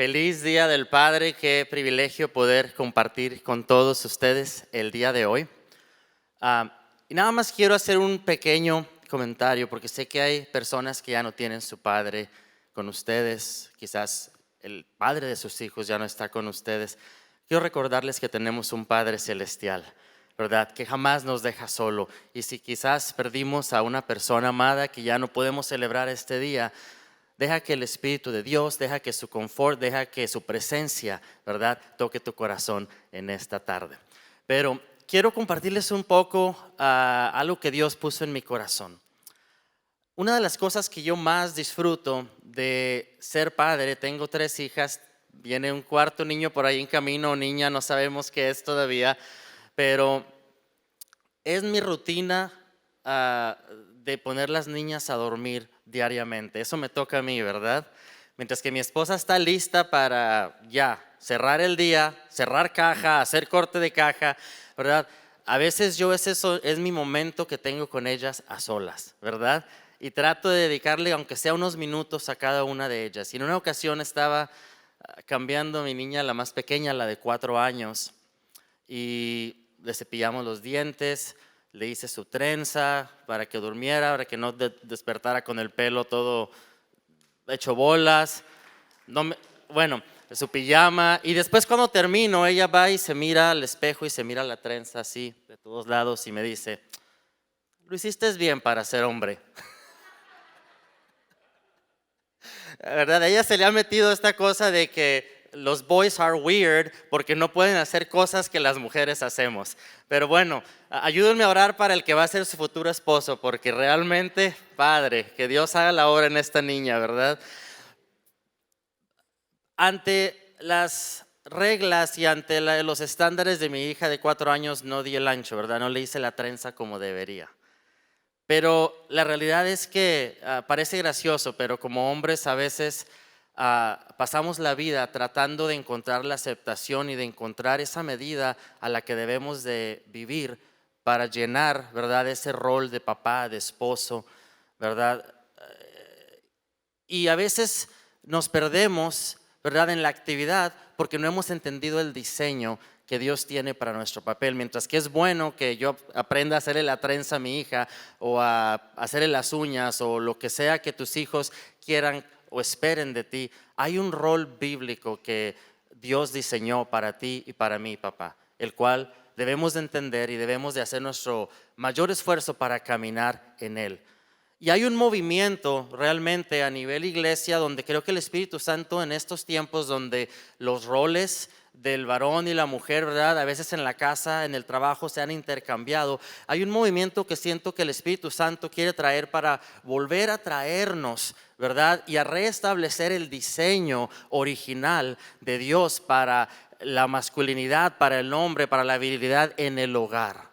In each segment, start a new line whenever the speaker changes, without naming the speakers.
Feliz Día del Padre, qué privilegio poder compartir con todos ustedes el día de hoy. Y nada más quiero hacer un pequeño comentario porque sé que hay personas que ya no tienen su padre con ustedes, quizás el padre de sus hijos ya no está con ustedes. Quiero recordarles que tenemos un Padre celestial, ¿verdad? Que jamás nos deja solo. Y si quizás perdimos a una persona amada que ya no podemos celebrar este día, deja que el Espíritu de Dios, deja que su confort, deja que su presencia, ¿verdad?, toque tu corazón en esta tarde. Pero quiero compartirles un poco algo que Dios puso en mi corazón. Una de las cosas que yo más disfruto de ser padre, tengo 3 hijas, viene un cuarto niño por ahí en camino, niña, no sabemos qué es todavía, pero es mi rutina de poner las niñas a dormir diariamente. Eso me toca a mí, ¿verdad? Mientras que mi esposa está lista para ya cerrar el día, cerrar caja, hacer corte de caja, ¿verdad? A veces es mi momento que tengo con ellas a solas, ¿verdad? Y trato de dedicarle aunque sea unos minutos a cada una de ellas. Y en una ocasión estaba cambiando a mi niña, la más pequeña, la de 4 años, y le cepillamos los dientes, le hice su trenza para que durmiera, para que no despertara con el pelo todo hecho bolas. Bueno, su pijama. Y después cuando termino, ella va y se mira al espejo y se mira la trenza así de todos lados y me dice: lo hiciste bien para ser hombre. La verdad, a ella se le ha metido esta cosa de que los boys are weird porque no pueden hacer cosas que las mujeres hacemos. Pero bueno, ayúdenme a orar para el que va a ser su futuro esposo, porque realmente, Padre, que Dios haga la obra en esta niña, ¿verdad? Ante las reglas y ante los estándares de mi hija de 4 años no di el ancho, ¿verdad? No le hice la trenza como debería. Pero la realidad es que parece gracioso, pero como hombres a veces pasamos la vida tratando de encontrar la aceptación y de encontrar esa medida a la que debemos de vivir para llenar, ¿verdad?, ese rol de papá, de esposo, ¿verdad? Y a veces nos perdemos, ¿verdad?, en la actividad porque no hemos entendido el diseño que Dios tiene para nuestro papel. Mientras que es bueno que yo aprenda a hacerle la trenza a mi hija o a hacerle las uñas o lo que sea que tus hijos quieran o esperen de ti, hay un rol bíblico que Dios diseñó para ti y para mí, papá, el cual debemos de entender y debemos de hacer nuestro mayor esfuerzo para caminar en él. Y hay un movimiento realmente a nivel iglesia donde creo que el Espíritu Santo en estos tiempos donde los roles del varón y la mujer, ¿verdad?, a veces en la casa, en el trabajo se han intercambiado. Hay un movimiento que siento que el Espíritu Santo quiere traer para volver a traernos, ¿verdad?, y a restablecer el diseño original de Dios para la masculinidad, para el hombre, para la virilidad en el hogar.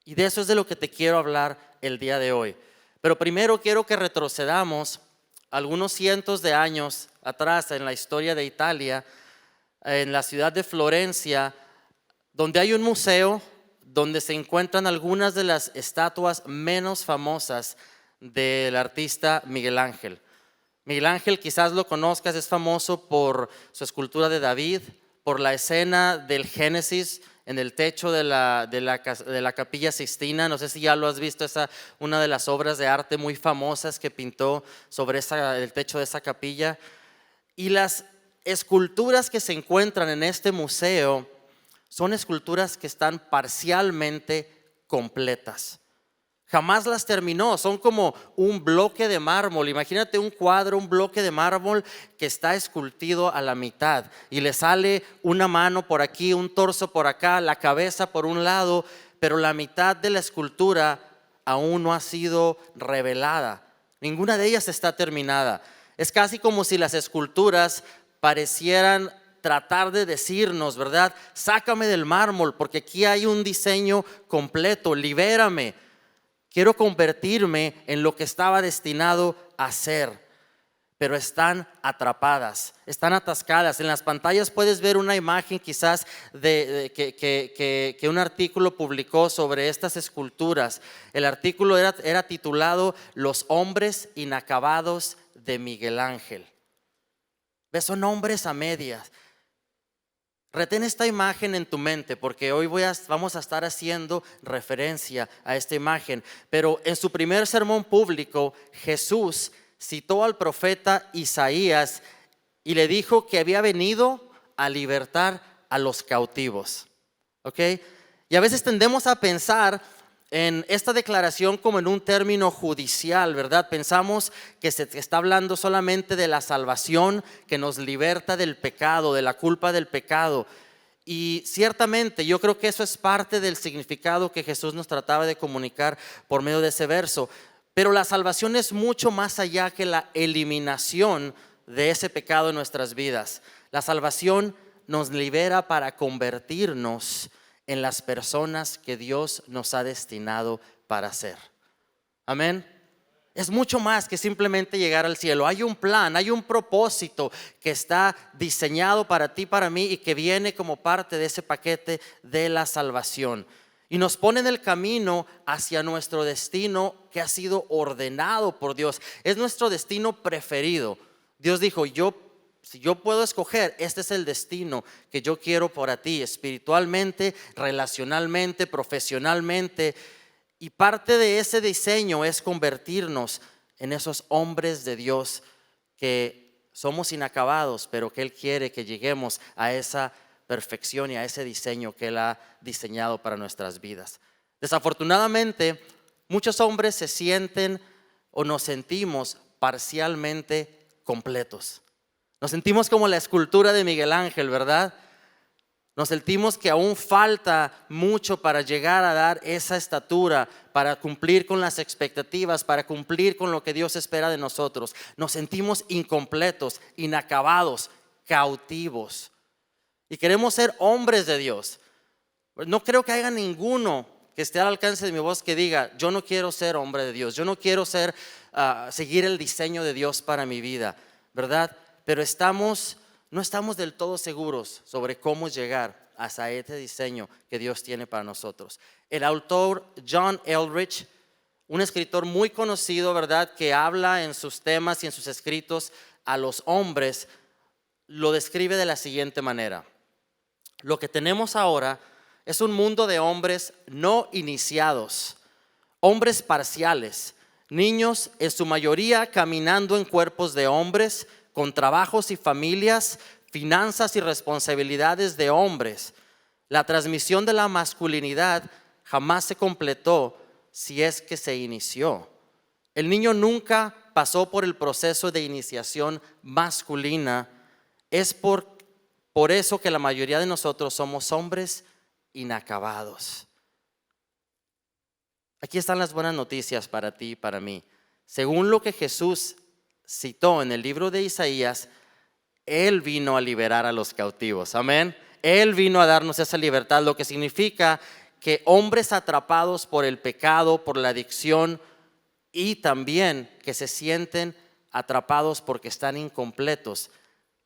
Y de eso es de lo que te quiero hablar el día de hoy. Pero primero quiero que retrocedamos algunos cientos de años atrás en la historia de Italia, en la ciudad de Florencia, donde hay un museo donde se encuentran algunas de las estatuas menos famosas del artista Miguel Ángel. Miguel Ángel, quizás lo conozcas, es famoso por su escultura de David, por la escena del Génesis en el techo de la Capilla Sixtina. No sé si ya lo has visto, una de las obras de arte muy famosas que pintó sobre el techo de esa capilla. Y las esculturas que se encuentran en este museo son esculturas que están parcialmente completas. Jamás las terminó, son como un bloque de mármol. Imagínate un cuadro, un bloque de mármol que está esculpido a la mitad y le sale una mano por aquí, un torso por acá, la cabeza por un lado, pero la mitad de la escultura aún no ha sido revelada. Ninguna de ellas está terminada. Es casi como si las esculturas parecieran tratar de decirnos, ¿verdad? Sácame del mármol porque aquí hay un diseño completo, libérame. Quiero convertirme en lo que estaba destinado a ser, pero están atrapadas, están atascadas. En las pantallas puedes ver una imagen quizás que un artículo publicó sobre estas esculturas. El artículo era titulado Los hombres inacabados de Miguel Ángel. ¿Ves? Son hombres a medias. Retén esta imagen en tu mente porque hoy vamos a estar haciendo referencia a esta imagen. Pero en su primer sermón público, Jesús citó al profeta Isaías y le dijo que había venido a libertar a los cautivos. ¿Ok? Y a veces tendemos a pensar en esta declaración como en un término judicial, ¿verdad? Pensamos que se está hablando solamente de la salvación que nos liberta del pecado, de la culpa del pecado. Y ciertamente yo creo que eso es parte del significado que Jesús nos trataba de comunicar por medio de ese verso. Pero la salvación es mucho más allá que la eliminación de ese pecado en nuestras vidas. La salvación nos libera para convertirnos en las personas que Dios nos ha destinado para ser. Amén. Es mucho más que simplemente llegar al cielo. Hay un plan, hay un propósito que está diseñado para ti, para mí, y que viene como parte de ese paquete de la salvación. Y nos pone en el camino hacia nuestro destino que ha sido ordenado por Dios. Es nuestro destino preferido. Dios dijo, si yo puedo escoger, este es el destino que yo quiero para ti, espiritualmente, relacionalmente, profesionalmente. Y parte de ese diseño es convertirnos en esos hombres de Dios que somos inacabados, pero que Él quiere que lleguemos a esa perfección y a ese diseño que Él ha diseñado para nuestras vidas. Desafortunadamente, muchos hombres se sienten o nos sentimos parcialmente completos. Nos sentimos como la escultura de Miguel Ángel, ¿verdad? Nos sentimos que aún falta mucho para llegar a dar esa estatura, para cumplir con las expectativas, para cumplir con lo que Dios espera de nosotros. Nos sentimos incompletos, inacabados, cautivos. Y queremos ser hombres de Dios. No creo que haya ninguno que esté al alcance de mi voz que diga, yo no quiero ser hombre de Dios, yo no quiero seguir el diseño de Dios para mi vida, ¿verdad? Pero no estamos del todo seguros sobre cómo llegar hasta este diseño que Dios tiene para nosotros. El autor John Eldredge, un escritor muy conocido, ¿verdad?, que habla en sus temas y en sus escritos a los hombres, lo describe de la siguiente manera. Lo que tenemos ahora es un mundo de hombres no iniciados, hombres parciales, niños en su mayoría caminando en cuerpos de hombres, con trabajos y familias, finanzas y responsabilidades de hombres. La transmisión de la masculinidad jamás se completó si es que se inició. El niño nunca pasó por el proceso de iniciación masculina. Es por eso que la mayoría de nosotros somos hombres inacabados. Aquí están las buenas noticias para ti y para mí. Según lo que Jesús citó en el libro de Isaías, Él vino a liberar a los cautivos, amén. Él vino a darnos esa libertad, lo que significa que hombres atrapados por el pecado, por la adicción, y también que se sienten atrapados porque están incompletos,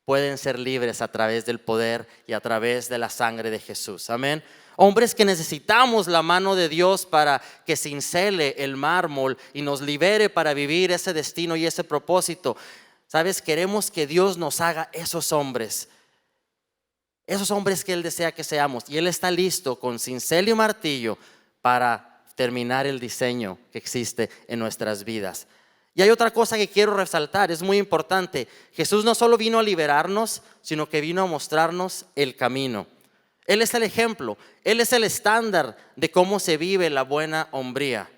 pueden ser libres a través del poder y a través de la sangre de Jesús, amén. Hombres que necesitamos la mano de Dios para que cincele el mármol y nos libere para vivir ese destino y ese propósito. ¿Sabes? Queremos que Dios nos haga esos hombres que Él desea que seamos. Y Él está listo con cincel y martillo para terminar el diseño que existe en nuestras vidas. Y hay otra cosa que quiero resaltar, es muy importante. Jesús no solo vino a liberarnos, sino que vino a mostrarnos el camino. Él es el ejemplo, Él es el estándar de cómo se vive la buena hombría.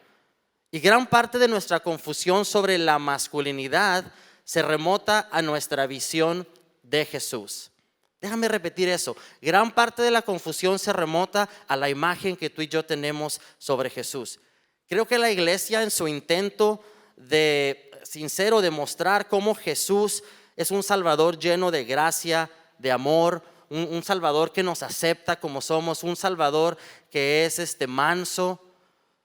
Y gran parte de nuestra confusión sobre la masculinidad se remota a nuestra visión de Jesús. Déjame repetir eso. Gran parte de la confusión se remota a la imagen que tú y yo tenemos sobre Jesús. Creo que la iglesia, en su intento sincero de mostrar cómo Jesús es un Salvador lleno de gracia, de amor, un Salvador que nos acepta como somos, un Salvador que es manso,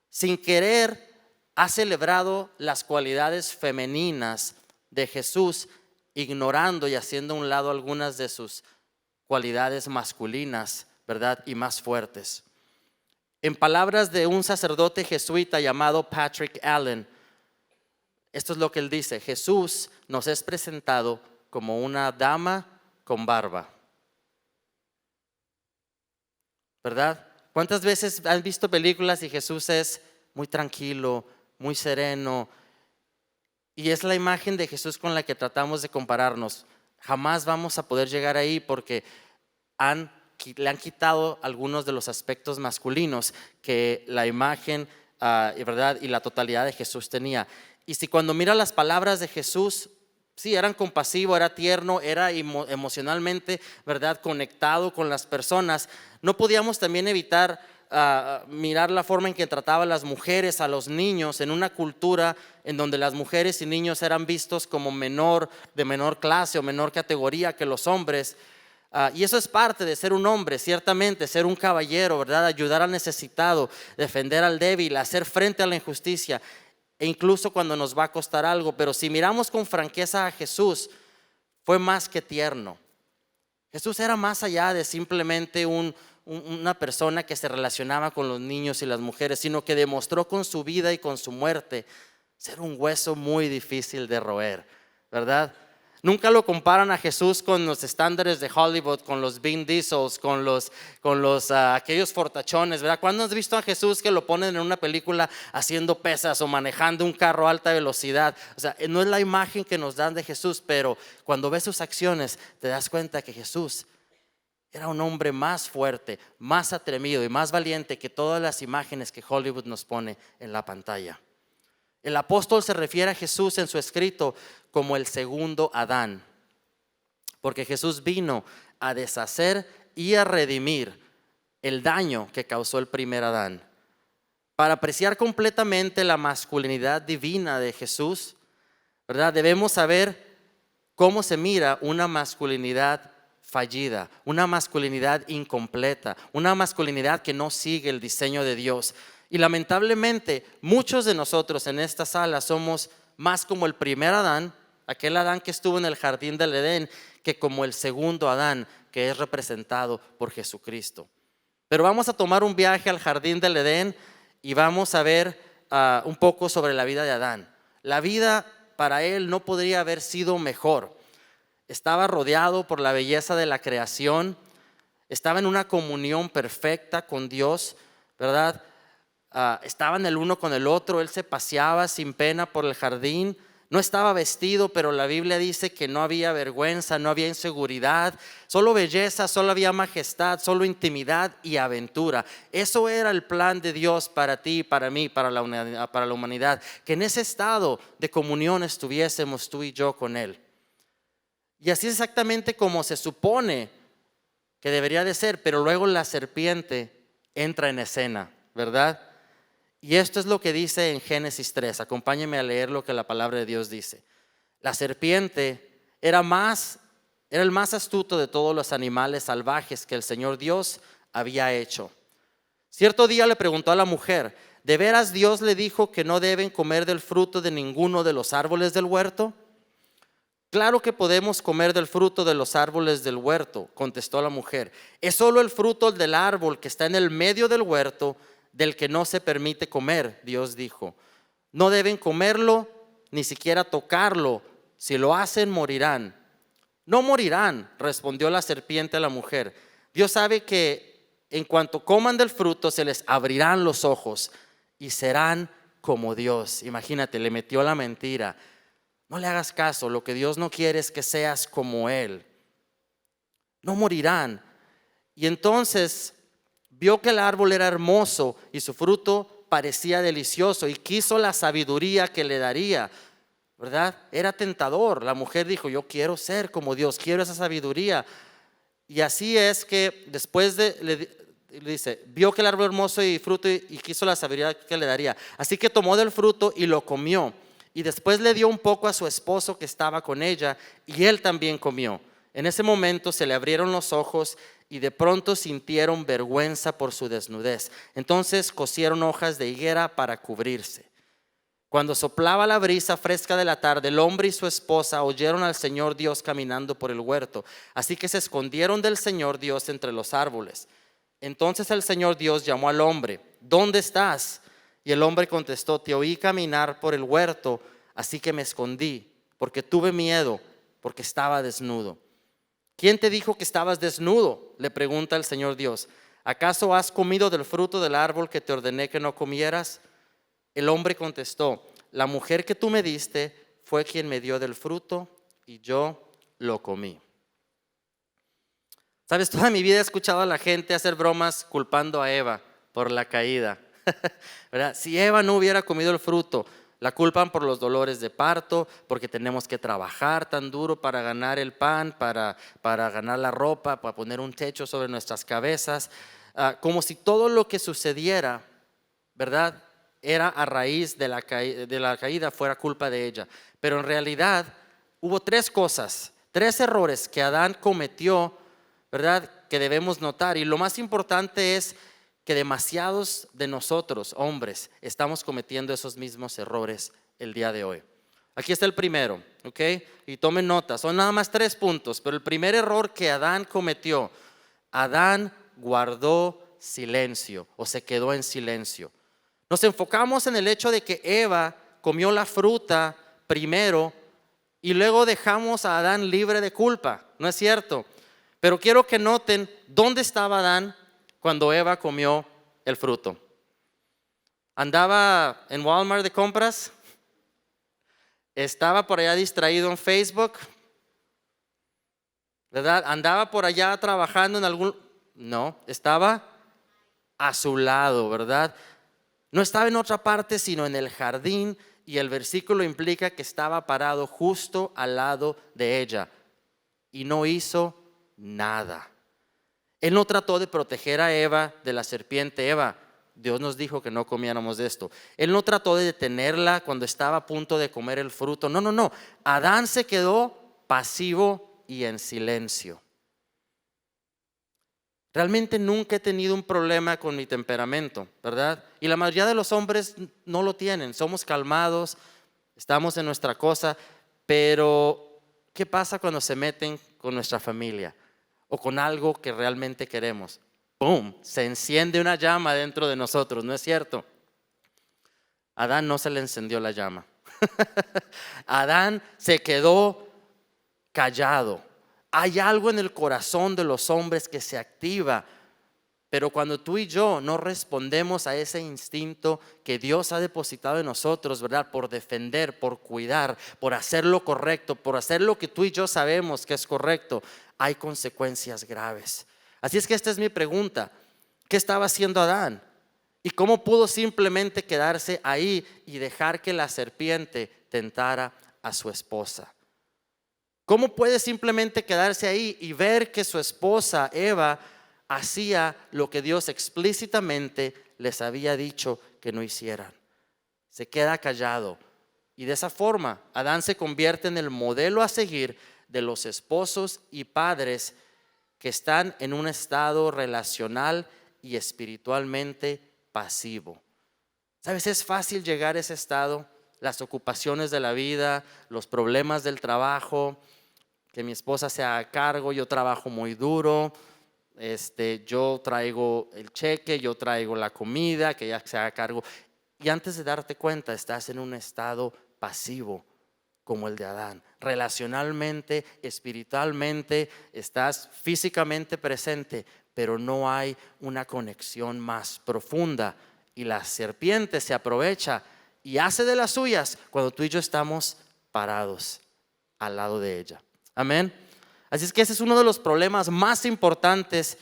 sin querer ha celebrado las cualidades femeninas de Jesús, ignorando y haciendo a un lado algunas de sus cualidades masculinas, ¿verdad? Y más fuertes. En palabras de un sacerdote jesuita llamado Patrick Allen, esto es lo que él dice: Jesús nos es presentado como una dama con barba. ¿Verdad? ¿Cuántas veces han visto películas y Jesús es muy tranquilo, muy sereno? Y es la imagen de Jesús con la que tratamos de compararnos. Jamás vamos a poder llegar ahí porque le han quitado algunos de los aspectos masculinos que la imagen, ¿verdad? Y la totalidad de Jesús tenía. Y si cuando mira las palabras de Jesús, sí, eran compasivo, era tierno, era emocionalmente, ¿verdad?, conectado con las personas, no podíamos también evitar mirar la forma en que trataba a las mujeres, a los niños, en una cultura en donde las mujeres y niños eran vistos como de menor clase o menor categoría que los hombres. Y eso es parte de ser un hombre, ciertamente, ser un caballero, ¿verdad? Ayudar al necesitado, defender al débil, hacer frente a la injusticia, e incluso cuando nos va a costar algo. Pero si miramos con franqueza a Jesús, fue más que tierno. Jesús era más allá de simplemente una persona que se relacionaba con los niños y las mujeres, sino que demostró con su vida y con su muerte ser un hueso muy difícil de roer, ¿verdad? Nunca lo comparan a Jesús con los estándares de Hollywood, con los Vin Diesels, con aquellos fortachones, ¿verdad? ¿Cuándo has visto a Jesús que lo ponen en una película haciendo pesas o manejando un carro a alta velocidad? O sea, no es la imagen que nos dan de Jesús, pero cuando ves sus acciones te das cuenta que Jesús era un hombre más fuerte, más atrevido y más valiente que todas las imágenes que Hollywood nos pone en la pantalla. El apóstol se refiere a Jesús en su escrito como el segundo Adán, porque Jesús vino a deshacer y a redimir el daño que causó el primer Adán. Para apreciar completamente la masculinidad divina de Jesús, ¿verdad?, debemos saber cómo se mira una masculinidad fallida, una masculinidad incompleta, una masculinidad que no sigue el diseño de Dios. Y lamentablemente muchos de nosotros en esta sala somos más como el primer Adán, aquel Adán que estuvo en el jardín del Edén, que como el segundo Adán, que es representado por Jesucristo. Pero vamos a tomar un viaje al jardín del Edén y vamos a ver un poco sobre la vida de Adán. La vida para él no podría haber sido mejor. Estaba rodeado por la belleza de la creación, estaba en una comunión perfecta con Dios, ¿verdad? Estaban el uno con el otro, él se paseaba sin pena por el jardín, no estaba vestido, pero la Biblia dice que no había vergüenza, no había inseguridad, solo belleza, solo había majestad, solo intimidad y aventura. Eso era el plan de Dios para ti, para mí, para la humanidad, que en ese estado de comunión estuviésemos tú y yo con Él. Y así es exactamente como se supone que debería de ser, pero luego la serpiente entra en escena, ¿verdad? Y esto es lo que dice en Génesis 3. Acompáñenme a leer lo que la palabra de Dios dice. La serpiente era el más astuto de todos los animales salvajes que el Señor Dios había hecho. Cierto día le preguntó a la mujer: ¿de veras Dios le dijo que no deben comer del fruto de ninguno de los árboles del huerto? Claro que podemos comer del fruto de los árboles del huerto, contestó la mujer. Es solo el fruto del árbol que está en el medio del huerto del que no se permite comer, Dios dijo. No deben comerlo, ni siquiera tocarlo. Si lo hacen, morirán. No morirán, respondió la serpiente a la mujer. Dios sabe que en cuanto coman del fruto se les abrirán los ojos y serán como Dios. Imagínate, le metió la mentira. No le hagas caso, lo que Dios no quiere es que seas como Él. No morirán. Y entonces vio que el árbol era hermoso y su fruto parecía delicioso y quiso la sabiduría que le daría, ¿verdad? Era tentador. La mujer dijo: yo quiero ser como Dios, quiero esa sabiduría. Y así es que después le dice, vio que el árbol hermoso y fruto y quiso la sabiduría que le daría. Así que tomó del fruto y lo comió. Y después le dio un poco a su esposo que estaba con ella y él también comió. En ese momento se le abrieron los ojos y de pronto sintieron vergüenza por su desnudez. Entonces cosieron hojas de higuera para cubrirse. Cuando soplaba la brisa fresca de la tarde, el hombre y su esposa oyeron al Señor Dios caminando por el huerto. Así que se escondieron del Señor Dios entre los árboles. Entonces el Señor Dios llamó al hombre: ¿dónde estás? Y el hombre contestó: te oí caminar por el huerto, así que me escondí, porque tuve miedo porque estaba desnudo. ¿Quién te dijo que estabas desnudo?, le pregunta el Señor Dios. ¿Acaso has comido del fruto del árbol que te ordené que no comieras? El hombre contestó, la mujer que tú me diste fue quien me dio del fruto y yo lo comí. Sabes, toda mi vida he escuchado a la gente hacer bromas culpando a Eva por la caída. ¿Verdad? Si Eva no hubiera comido el fruto, la culpan por los dolores de parto, porque tenemos que trabajar tan duro para ganar el pan, para ganar la ropa, para poner un techo sobre nuestras cabezas, como si todo lo que sucediera, ¿verdad?, era a raíz de la caída, fuera culpa de ella. Pero en realidad hubo tres cosas, tres errores que Adán cometió, ¿verdad?, que debemos notar. Y lo más importante es que demasiados de nosotros, hombres, estamos cometiendo esos mismos errores el día de hoy. Aquí está el primero, ¿ok? Y tomen nota, son nada más 3 puntos, pero el primer error que Adán cometió, Adán guardó silencio o se quedó en silencio. Nos enfocamos en el hecho de que Eva comió la fruta primero y luego dejamos a Adán libre de culpa, ¿no es cierto? Pero quiero que noten dónde estaba Adán cuando Eva comió el fruto. ¿Andaba en Walmart de compras? ¿Estaba por allá distraído en Facebook? ¿Verdad? ¿Andaba por allá trabajando en algún? No, estaba a su lado, ¿verdad? No estaba en otra parte sino en el jardín, y el versículo implica que estaba parado justo al lado de ella y no hizo nada. Él no trató de proteger a Eva de la serpiente. Eva, Dios nos dijo que no comiéramos de esto. Él no trató de detenerla cuando estaba a punto de comer el fruto. No. Adán se quedó pasivo y en silencio. Realmente nunca he tenido un problema con mi temperamento, ¿verdad? Y la mayoría de los hombres no lo tienen. Somos calmados, estamos en nuestra cosa, pero ¿qué pasa cuando se meten con nuestra familia o con algo que realmente queremos? ¡Pum! Se enciende una llama dentro de nosotros, ¿no es cierto? A Adán no se le encendió la llama. Adán se quedó callado. Hay algo en el corazón de los hombres que se activa, pero cuando tú y yo no respondemos a ese instinto que Dios ha depositado en nosotros, ¿verdad?, por defender, por cuidar, por hacer lo correcto, por hacer lo que tú y yo sabemos que es correcto, hay consecuencias graves. Así es que esta es mi pregunta: ¿qué estaba haciendo Adán? ¿Y cómo pudo simplemente quedarse ahí y dejar que la serpiente tentara a su esposa? ¿Cómo puede simplemente quedarse ahí y ver que su esposa Eva hacía lo que Dios explícitamente les había dicho que no hicieran? Se queda callado, y de esa forma Adán se convierte en el modelo a seguir de los esposos y padres que están en un estado relacional y espiritualmente pasivo. ¿Sabes? Es fácil llegar a ese estado, las ocupaciones de la vida, los problemas del trabajo, que mi esposa se haga cargo, yo trabajo muy duro, yo traigo el cheque, yo traigo la comida, que ella se haga cargo. Y antes de darte cuenta, estás en un estado pasivo como el de Adán. Relacionalmente, espiritualmente, estás físicamente presente, pero no hay una conexión más profunda. Y la serpiente se aprovecha y hace de las suyas cuando tú y yo estamos parados al lado de ella. Amén. Así es que ese es uno de los problemas más importantes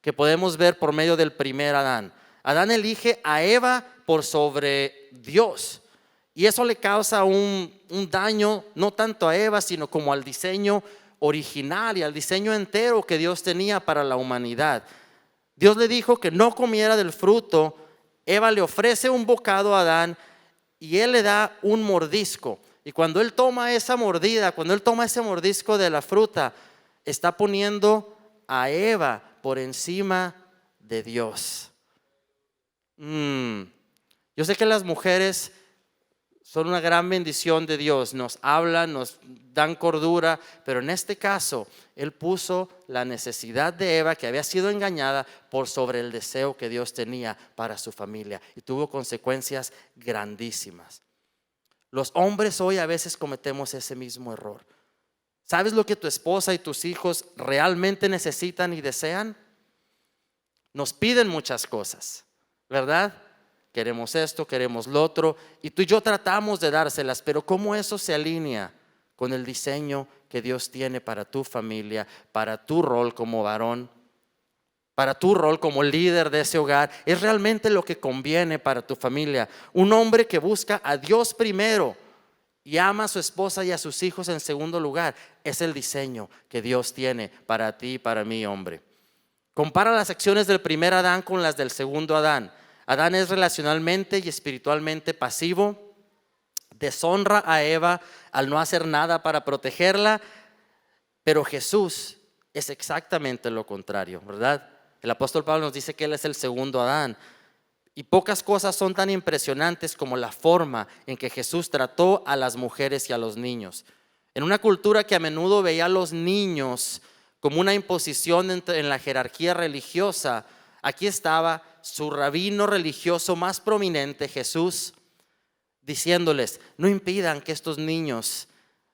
que podemos ver por medio del primer Adán. Adán elige a Eva por sobre Dios, y eso le causa un daño no tanto a Eva, sino como al diseño original y al diseño entero que Dios tenía para la humanidad. Dios le dijo que no comiera del fruto. Eva le ofrece un bocado a Adán y él le da un mordisco. Y cuando él toma esa mordida, cuando él toma ese mordisco de la fruta, está poniendo a Eva por encima de Dios. Yo sé que las mujeres son una gran bendición de Dios, nos hablan, nos dan cordura, pero en este caso él puso la necesidad de Eva, que había sido engañada, por sobre el deseo que Dios tenía para su familia, y tuvo consecuencias grandísimas. Los hombres hoy a veces cometemos ese mismo error. ¿Sabes lo que tu esposa y tus hijos realmente necesitan y desean? Nos piden muchas cosas, ¿verdad? Queremos esto, queremos lo otro, y tú y yo tratamos de dárselas, pero ¿cómo eso se alinea con el diseño que Dios tiene para tu familia, para tu rol como varón, para tu rol como líder de ese hogar? ¿Es realmente lo que conviene para tu familia? Un hombre que busca a Dios primero y ama a su esposa y a sus hijos en segundo lugar, es el diseño que Dios tiene para ti y para mí, hombre. Compara las acciones del primer Adán con las del segundo Adán. Adán es relacionalmente y espiritualmente pasivo, deshonra a Eva al no hacer nada para protegerla, pero Jesús es exactamente lo contrario, ¿verdad? El apóstol Pablo nos dice que Él es el segundo Adán. Y pocas cosas son tan impresionantes como la forma en que Jesús trató a las mujeres y a los niños. En una cultura que a menudo veía a los niños como una imposición en la jerarquía religiosa, aquí estaba su rabino religioso más prominente, Jesús, diciéndoles: no impidan que estos niños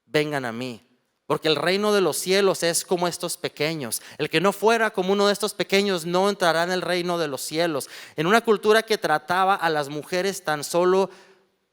vengan a mí, porque el reino de los cielos es como estos pequeños. El que no fuera como uno de estos pequeños no entrará en el reino de los cielos. En una cultura que trataba a las mujeres tan solo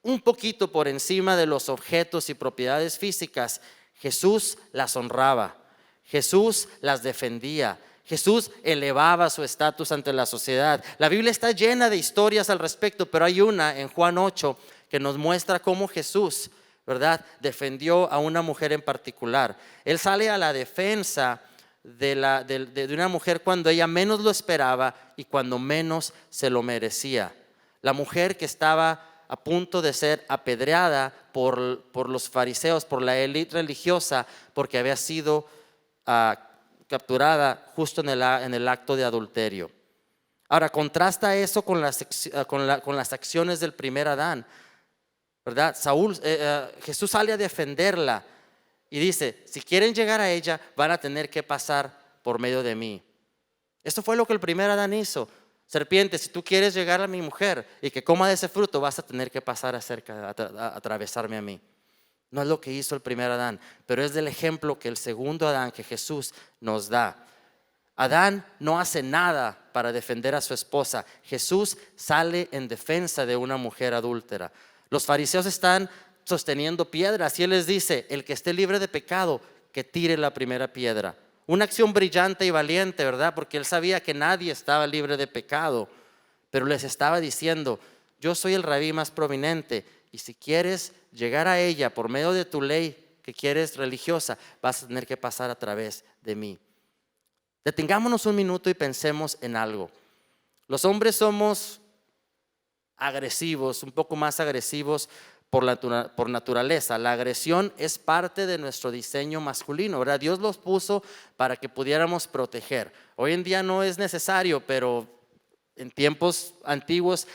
un poquito por encima de los objetos y propiedades físicas, Jesús las honraba, Jesús las defendía, Jesús elevaba su estatus ante la sociedad. La Biblia está llena de historias al respecto, pero hay una en Juan 8 que nos muestra cómo Jesús, ¿verdad?, defendió a una mujer en particular. Él sale a la defensa de una mujer cuando ella menos lo esperaba y cuando menos se lo merecía. La mujer que estaba a punto de ser apedreada por los fariseos, por la élite religiosa, porque había sido capturada justo en el acto de adulterio. Ahora, contrasta eso con las acciones del primer Adán, ¿verdad? Jesús sale a defenderla y dice: si quieren llegar a ella, van a tener que pasar por medio de mí. Esto fue lo que el primer Adán hizo. Serpiente, si tú quieres llegar a mi mujer y que coma de ese fruto, vas a tener que pasar a atravesarme a mí. No es lo que hizo el primer Adán, pero es del ejemplo que el segundo Adán, que Jesús nos da. Adán no hace nada para defender a su esposa. Jesús sale en defensa de una mujer adúltera. Los fariseos están sosteniendo piedras y Él les dice: el que esté libre de pecado, que tire la primera piedra. Una acción brillante y valiente, ¿verdad? Porque Él sabía que nadie estaba libre de pecado, pero les estaba diciendo: yo soy el rabí más prominente, y si quieres llegar a ella por medio de tu ley que quieres religiosa, vas a tener que pasar a través de mí. Detengámonos un minuto y pensemos en algo. Los hombres somos agresivos, un poco más agresivos por naturaleza. La agresión es parte de nuestro diseño masculino, ¿verdad? Dios los puso para que pudiéramos proteger. Hoy en día no es necesario, pero en tiempos antiguos,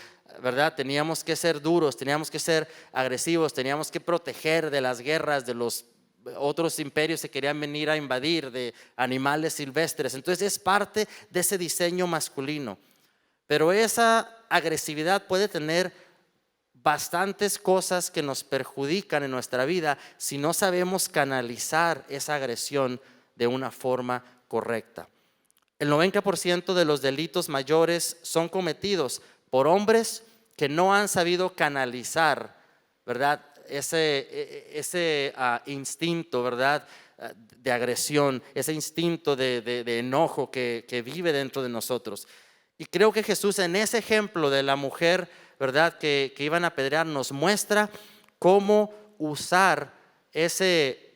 ¿verdad?, teníamos que ser duros, teníamos que ser agresivos, teníamos que proteger de las guerras, de los otros imperios que querían venir a invadir, de animales silvestres. Entonces es parte de ese diseño masculino. Pero esa agresividad puede tener bastantes cosas que nos perjudican en nuestra vida si no sabemos canalizar esa agresión de una forma correcta. El 90% de los delitos mayores son cometidos por hombres que no han sabido canalizar, ¿verdad?, ese instinto, ¿verdad?, de agresión, ese instinto de enojo que vive dentro de nosotros. Y creo que Jesús, en ese ejemplo de la mujer, ¿verdad?, que iban a apedrear, nos muestra cómo usar ese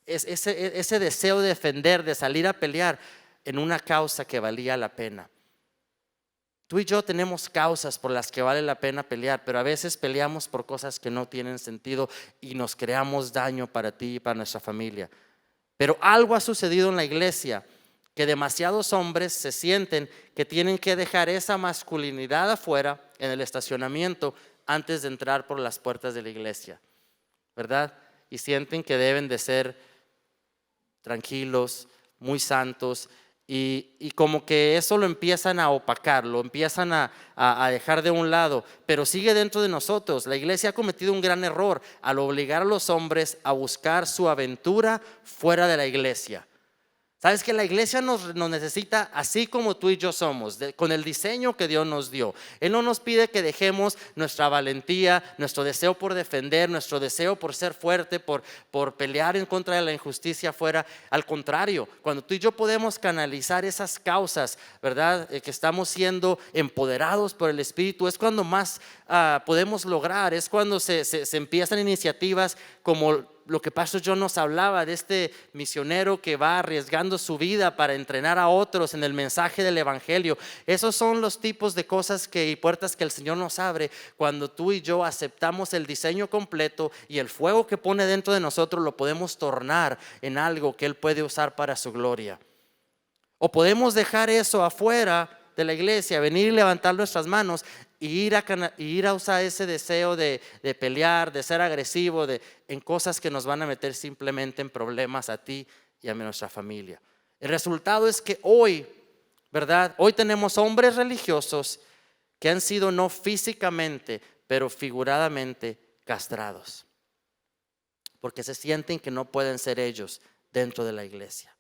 deseo de defender, de salir a pelear en una causa que valía la pena. Tú y yo tenemos causas por las que vale la pena pelear, pero a veces peleamos por cosas que no tienen sentido y nos creamos daño para ti y para nuestra familia. Pero algo ha sucedido en la iglesia, que demasiados hombres se sienten que tienen que dejar esa masculinidad afuera en el estacionamiento antes de entrar por las puertas de la iglesia, ¿verdad? Y sienten que deben de ser tranquilos, muy santos, Y como que eso lo empiezan a opacar, lo empiezan a dejar de un lado, pero sigue dentro de nosotros. La iglesia ha cometido un gran error al obligar a los hombres a buscar su aventura fuera de la iglesia. Sabes que la iglesia nos necesita así como tú y yo somos, con el diseño que Dios nos dio. Él no nos pide que dejemos nuestra valentía, nuestro deseo por defender, nuestro deseo por ser fuerte, por pelear en contra de la injusticia afuera. Al contrario, cuando tú y yo podemos canalizar esas causas, ¿verdad? Que estamos siendo empoderados por el Espíritu, es cuando más podemos lograr, es cuando se empiezan iniciativas como lo que Pastor John nos hablaba de este misionero que va arriesgando su vida para entrenar a otros en el mensaje del evangelio. Esos son los tipos de cosas y puertas que el Señor nos abre cuando tú y yo aceptamos el diseño completo, y el fuego que pone dentro de nosotros lo podemos tornar en algo que Él puede usar para su gloria. O podemos dejar eso afuera de la iglesia, venir y levantar nuestras manos y ir a usar ese deseo de pelear, de ser agresivo, en cosas que nos van a meter simplemente en problemas a ti y a nuestra familia. El resultado es que hoy, ¿verdad? Hoy tenemos hombres religiosos que han sido no físicamente, pero figuradamente castrados, porque se sienten que no pueden ser ellos dentro de la iglesia.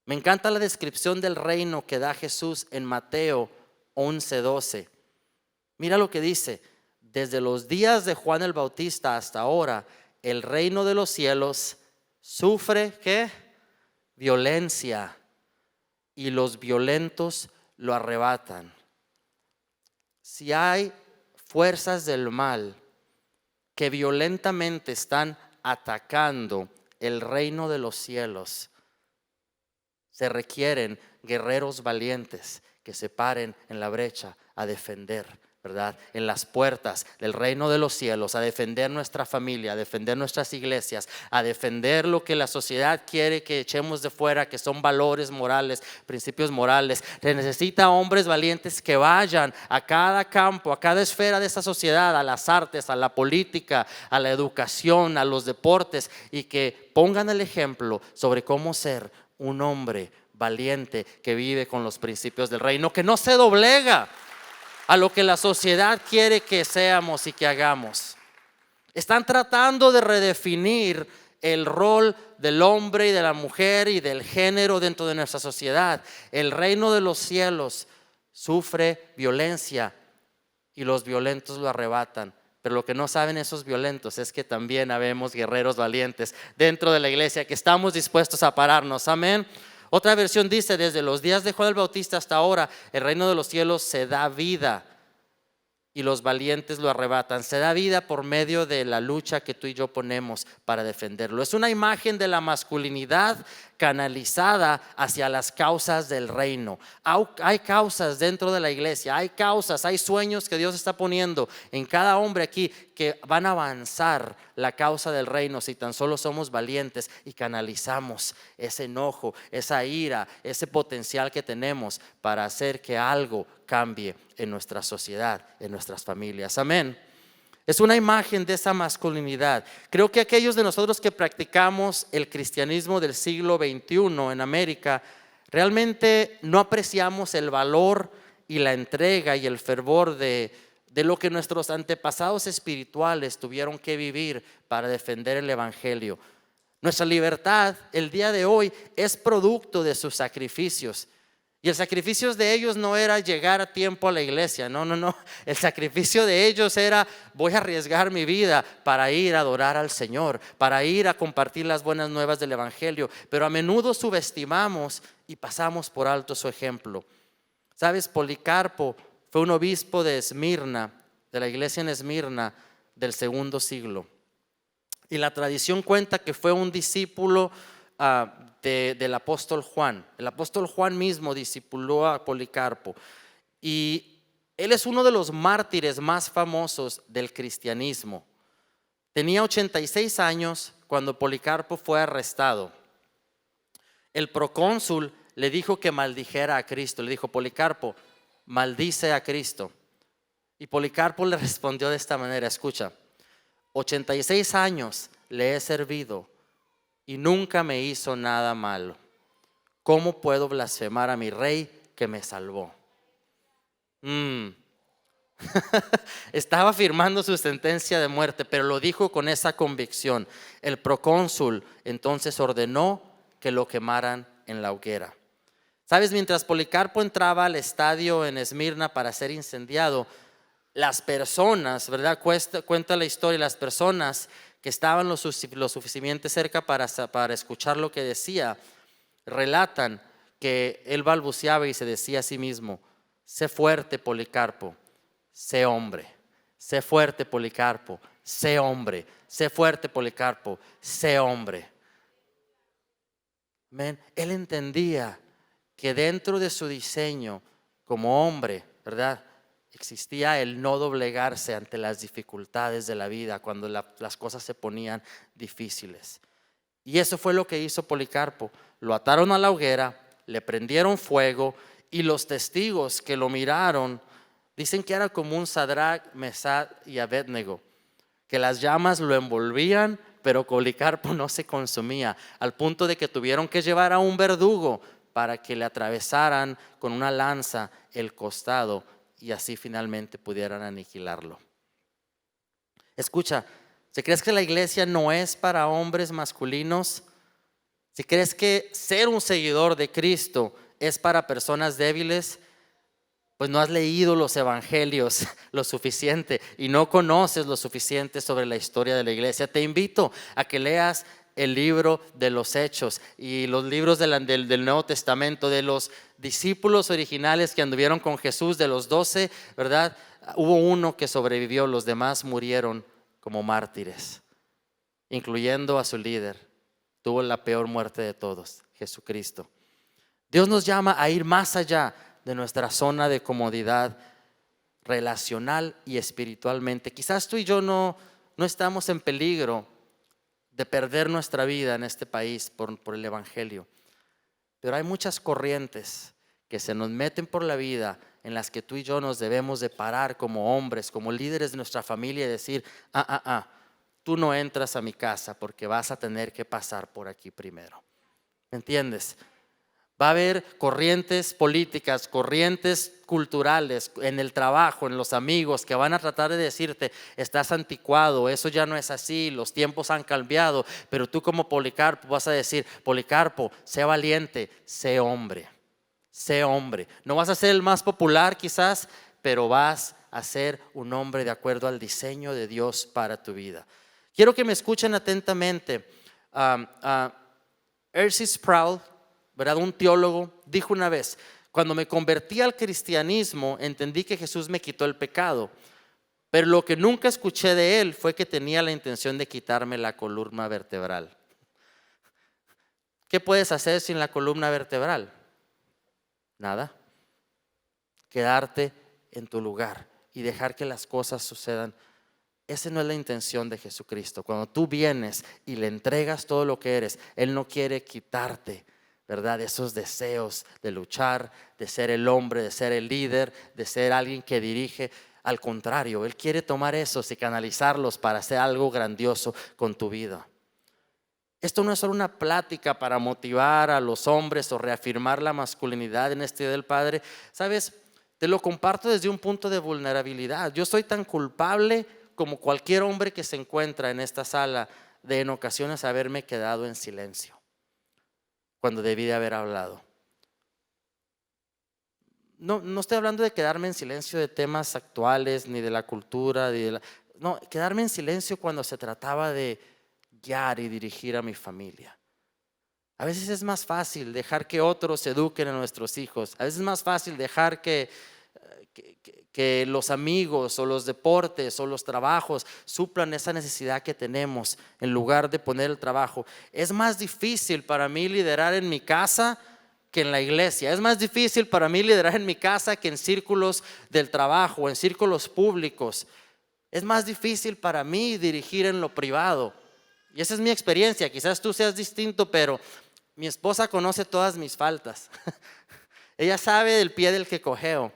Me encanta la descripción del reino que da Jesús en Mateo 11:12. Mira lo que dice: desde los días de Juan el Bautista hasta ahora, el reino de los cielos sufre ¿qué? Violencia, y los violentos lo arrebatan. Si hay fuerzas del mal que violentamente están atacando el reino de los cielos, se requieren guerreros valientes que se paren en la brecha a defender, ¿verdad? En las puertas del reino de los cielos, a defender nuestra familia, a defender nuestras iglesias, a defender lo que la sociedad quiere que echemos de fuera, que son valores morales, principios morales. Se necesita hombres valientes que vayan a cada campo, a cada esfera de esta sociedad, a las artes, a la política, a la educación, a los deportes, y que pongan el ejemplo sobre cómo ser un hombre valiente que vive con los principios del reino, que no se doblega a lo que la sociedad quiere que seamos y que hagamos. Están tratando de redefinir el rol del hombre y de la mujer y del género dentro de nuestra sociedad. El reino de los cielos sufre violencia y los violentos lo arrebatan. Pero lo que no saben esos violentos es que también habemos guerreros valientes dentro de la iglesia que estamos dispuestos a pararnos. Amén. Otra versión dice: desde los días de Juan el Bautista hasta ahora, el reino de los cielos se da vida y los valientes lo arrebatan. Se da vida por medio de la lucha que tú y yo ponemos para defenderlo. Es una imagen de la masculinidad canalizada hacia las causas del reino. Hay causas dentro de la iglesia, hay causas, hay sueños que Dios está poniendo en cada hombre aquí que van a avanzar la causa del reino si tan solo somos valientes y canalizamos ese enojo, esa ira, ese potencial que tenemos para hacer que algo cambie en nuestra sociedad, en nuestras familias. Amén. Es una imagen de esa masculinidad. Creo que aquellos de nosotros que practicamos el cristianismo del siglo XXI en América, realmente no apreciamos el valor y la entrega y el fervor de lo que nuestros antepasados espirituales tuvieron que vivir para defender el evangelio. Nuestra libertad el día de hoy es producto de sus sacrificios. Y el sacrificio de ellos no era llegar a tiempo a la iglesia, no. El sacrificio de ellos era: voy a arriesgar mi vida para ir a adorar al Señor, para ir a compartir las buenas nuevas del evangelio. Pero a menudo subestimamos y pasamos por alto su ejemplo. ¿Sabes? Policarpo fue un obispo de Esmirna, de la iglesia en Esmirna del segundo siglo. Y la tradición cuenta que fue un discípulo del apóstol Juan. El apóstol Juan mismo discipuló a Policarpo, y él es uno de los mártires más famosos del cristianismo. Tenía 86 años cuando Policarpo fue arrestado. El procónsul le dijo que maldijera a Cristo. Le dijo: Policarpo, maldice a Cristo. Y Policarpo le respondió de esta manera: escucha, 86 años le he servido y nunca me hizo nada malo. ¿cómo puedo blasfemar a mi rey que me salvó? Estaba firmando su sentencia de muerte, pero lo dijo con esa convicción. El procónsul entonces ordenó que lo quemaran en la hoguera. Sabes, mientras Policarpo entraba al estadio en Esmirna para ser incendiado, las personas, ¿verdad? Cuenta la historia, las personas que estaban lo suficientemente cerca para escuchar lo que decía, relatan que él balbuceaba y se decía a sí mismo: sé fuerte, Policarpo, sé hombre. Sé fuerte, Policarpo, sé hombre. Sé fuerte, Policarpo, sé hombre. Él entendía que dentro de su diseño como hombre, ¿verdad?, existía el no doblegarse ante las dificultades de la vida cuando las cosas se ponían difíciles. Y eso fue lo que hizo Policarpo. Lo ataron a la hoguera, le prendieron fuego, y los testigos que lo miraron dicen que era como un Sadrach, Mesach y Abednego, que las llamas lo envolvían, pero Policarpo no se consumía, al punto de que tuvieron que llevar a un verdugo para que le atravesaran con una lanza el costado y así finalmente pudieran aniquilarlo. Escucha, si crees que la iglesia no es para hombres masculinos, si crees que ser un seguidor de Cristo es para personas débiles, pues no has leído los evangelios lo suficiente y no conoces lo suficiente sobre la historia de la iglesia. Te invito a que leas el libro de los Hechos y los libros del Nuevo Testamento, de los discípulos originales que anduvieron con Jesús, de los 12, ¿verdad? Hubo uno que sobrevivió, los demás murieron como mártires, incluyendo a su líder. Tuvo la peor muerte de todos, Jesucristo. Dios nos llama a ir más allá de nuestra zona de comodidad relacional y espiritualmente. Quizás tú y yo no estamos en peligro de perder nuestra vida en este país por el evangelio, pero hay muchas corrientes que se nos meten por la vida en las que tú y yo nos debemos de parar como hombres, como líderes de nuestra familia y decir: tú no entras a mi casa porque vas a tener que pasar por aquí primero. ¿Me entiendes? Va a haber corrientes políticas, corrientes culturales en el trabajo, en los amigos, que van a tratar de decirte: estás anticuado, eso ya no es así, los tiempos han cambiado. Pero tú como Policarpo vas a decir: Policarpo, sé valiente, sé hombre, sé hombre. No vas a ser el más popular quizás, pero vas a ser un hombre de acuerdo al diseño de Dios para tu vida. Quiero que me escuchen atentamente. R.C. Sproul, ¿verdad?, un teólogo, dijo una vez: cuando me convertí al cristianismo entendí que Jesús me quitó el pecado, pero lo que nunca escuché de él fue que tenía la intención de quitarme la columna vertebral. ¿Qué puedes hacer sin la columna vertebral? Nada. Quedarte en tu lugar y dejar que las cosas sucedan. Esa no es la intención de Jesucristo. Cuando tú vienes y le entregas todo lo que eres, Él no quiere quitarte, ¿verdad?, esos deseos de luchar, de ser el hombre, de ser el líder, de ser alguien que dirige. Al contrario, Él quiere tomar esos y canalizarlos para hacer algo grandioso con tu vida. Esto no es solo una plática para motivar a los hombres o reafirmar la masculinidad en este Día del Padre. ¿Sabes? Te lo comparto desde un punto de vulnerabilidad. Yo soy tan culpable como cualquier hombre que se encuentra en esta sala de en ocasiones haberme quedado en silencio cuando debí de haber hablado. No estoy hablando de quedarme en silencio de temas actuales, ni de la cultura, no, quedarme en silencio cuando se trataba de guiar y dirigir a mi familia. A veces es más fácil dejar que otros eduquen a nuestros hijos. A veces es más fácil dejar que los amigos o los deportes o los trabajos suplan esa necesidad que tenemos en lugar de poner el trabajo. Es más difícil para mí liderar en mi casa que en la iglesia. Es más difícil para mí liderar en mi casa que en círculos del trabajo, en círculos públicos. Es más difícil para mí dirigir en lo privado. Y esa es mi experiencia. Quizás tú seas distinto, pero mi esposa conoce todas mis faltas. Ella sabe del pie del que cojeo.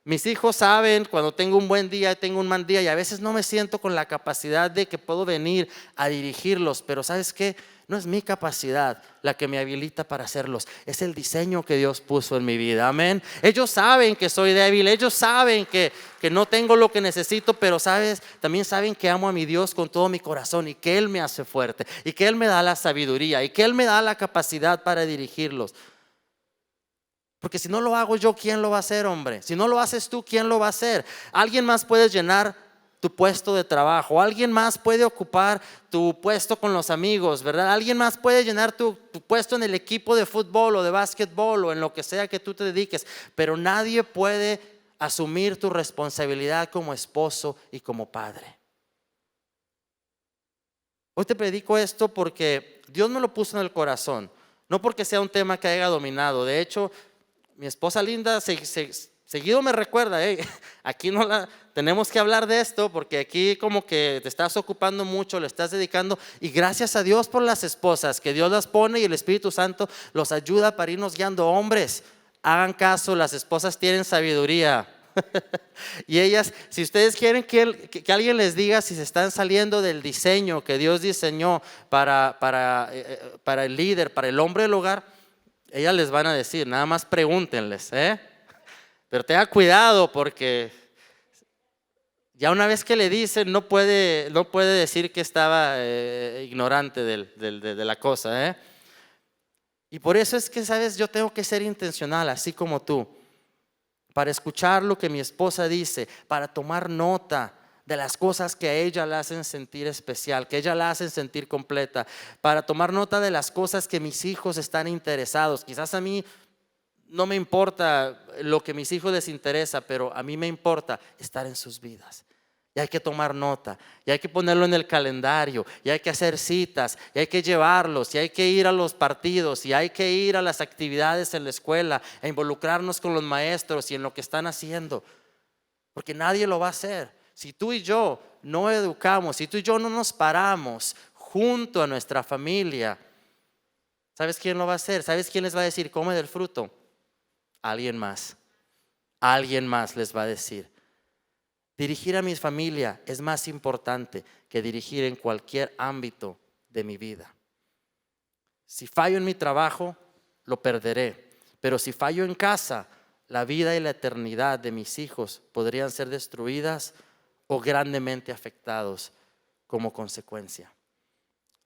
Mis hijos saben cuando tengo un buen día y tengo un mal día, y a veces no me siento con la capacidad de que puedo venir a dirigirlos, pero ¿sabes qué? No es mi capacidad la que me habilita para hacerlos, es el diseño que Dios puso en mi vida, amén. Ellos saben que soy débil, ellos saben que no tengo lo que necesito, pero sabes, también saben que amo a mi Dios con todo mi corazón y que Él me hace fuerte y que Él me da la sabiduría y que Él me da la capacidad para dirigirlos. Porque si no lo hago yo, ¿quién lo va a hacer, hombre? Si no lo haces tú, ¿quién lo va a hacer? Alguien más puede llenar tu puesto de trabajo, alguien más puede ocupar tu puesto con los amigos, ¿verdad? Alguien más puede llenar tu puesto en el equipo de fútbol o de básquetbol o en lo que sea que tú te dediques, pero nadie puede asumir tu responsabilidad como esposo y como padre. Hoy te predico esto porque Dios me lo puso en el corazón, no porque sea un tema que haya dominado. De hecho, mi esposa linda seguido me recuerda, aquí tenemos que hablar de esto porque aquí como que te estás ocupando mucho, le estás dedicando, y gracias a Dios por las esposas que Dios las pone y el Espíritu Santo los ayuda para irnos guiando. Hombres, hagan caso, las esposas tienen sabiduría. Y ellas, si ustedes quieren que alguien les diga si se están saliendo del diseño que Dios diseñó para el líder, para el hombre del hogar, ellas les van a decir, nada más pregúntenles, pero tenga cuidado porque ya una vez que le dicen no puede decir que estaba ignorante de la cosa, Y por eso es que, sabes, yo tengo que ser intencional, así como tú, para escuchar lo que mi esposa dice, para tomar nota de las cosas que a ella la hacen sentir especial, que a ella la hacen sentir completa, para tomar nota de las cosas que mis hijos están interesados. Quizás a mí no me importa lo que a mis hijos les interesa, pero a mí me importa estar en sus vidas. Y hay que tomar nota, y hay que ponerlo en el calendario, y hay que hacer citas, y hay que llevarlos, y hay que ir a los partidos, y hay que ir a las actividades en la escuela, e involucrarnos con los maestros y en lo que están haciendo, porque nadie lo va a hacer. Si tú y yo no educamos, si tú y yo no nos paramos junto a nuestra familia, ¿sabes quién lo va a hacer? ¿Sabes quién les va a decir, come del fruto? Alguien más les va a decir. Dirigir a mi familia es más importante que dirigir en cualquier ámbito de mi vida. Si fallo en mi trabajo, lo perderé, pero si fallo en casa, la vida y la eternidad de mis hijos podrían ser destruidas o grandemente afectados como consecuencia.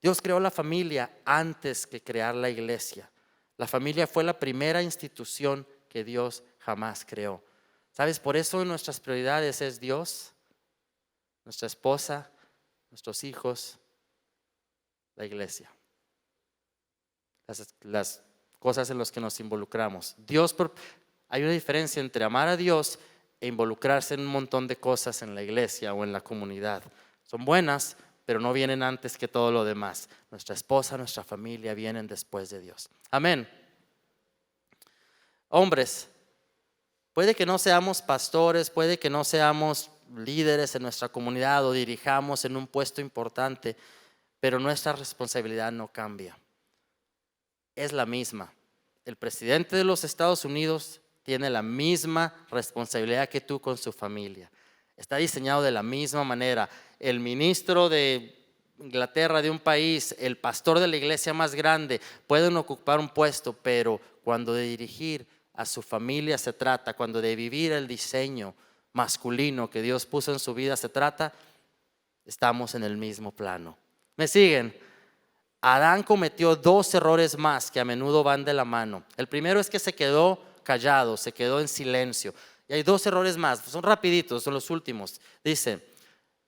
Dios creó la familia antes que crear la iglesia. La familia fue la primera institución que Dios jamás creó. ¿Sabes? Por eso nuestras prioridades es Dios, nuestra esposa, nuestros hijos, la iglesia. Las cosas en las que nos involucramos. Hay una diferencia entre amar a Dios e involucrarse en un montón de cosas en la iglesia o en la comunidad. Son buenas, pero no vienen antes que todo lo demás. Nuestra esposa, nuestra familia vienen después de Dios. Amén. Hombres, puede que no seamos pastores, puede que no seamos líderes en nuestra comunidad o dirijamos en un puesto importante, pero nuestra responsabilidad no cambia. Es la misma. El presidente de los Estados Unidos tiene la misma responsabilidad que tú con su familia. Está diseñado de la misma manera. El ministro de Inglaterra, de un país, el pastor de la iglesia más grande, pueden ocupar un puesto, pero cuando de dirigir a su familia se trata, cuando de vivir el diseño masculino que Dios puso en su vida se trata, estamos en el mismo plano. ¿Me siguen? Adán cometió 2 errores más que a menudo van de la mano. El primero es que se quedó callado, se quedó en silencio. Y hay 2 errores más, son rapiditos, son los últimos. Dice,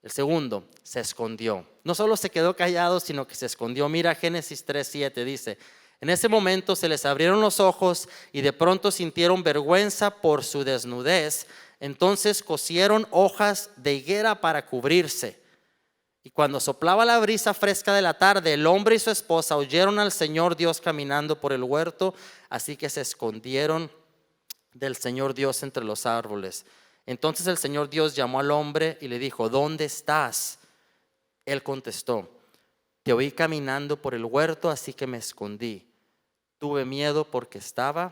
el segundo, se escondió. No solo se quedó callado, sino que se escondió. Mira Génesis 3:7, dice, en ese momento se les abrieron los ojos y de pronto sintieron vergüenza por su desnudez. Entonces cosieron hojas de higuera para cubrirse. Y cuando soplaba la brisa fresca de la tarde, el hombre y su esposa oyeron al Señor Dios caminando por el huerto, así que se escondieron del Señor Dios entre los árboles. Entonces el Señor Dios llamó al hombre y le dijo, ¿dónde estás? Él contestó, te oí caminando por el huerto, así que me escondí. Tuve miedo porque estaba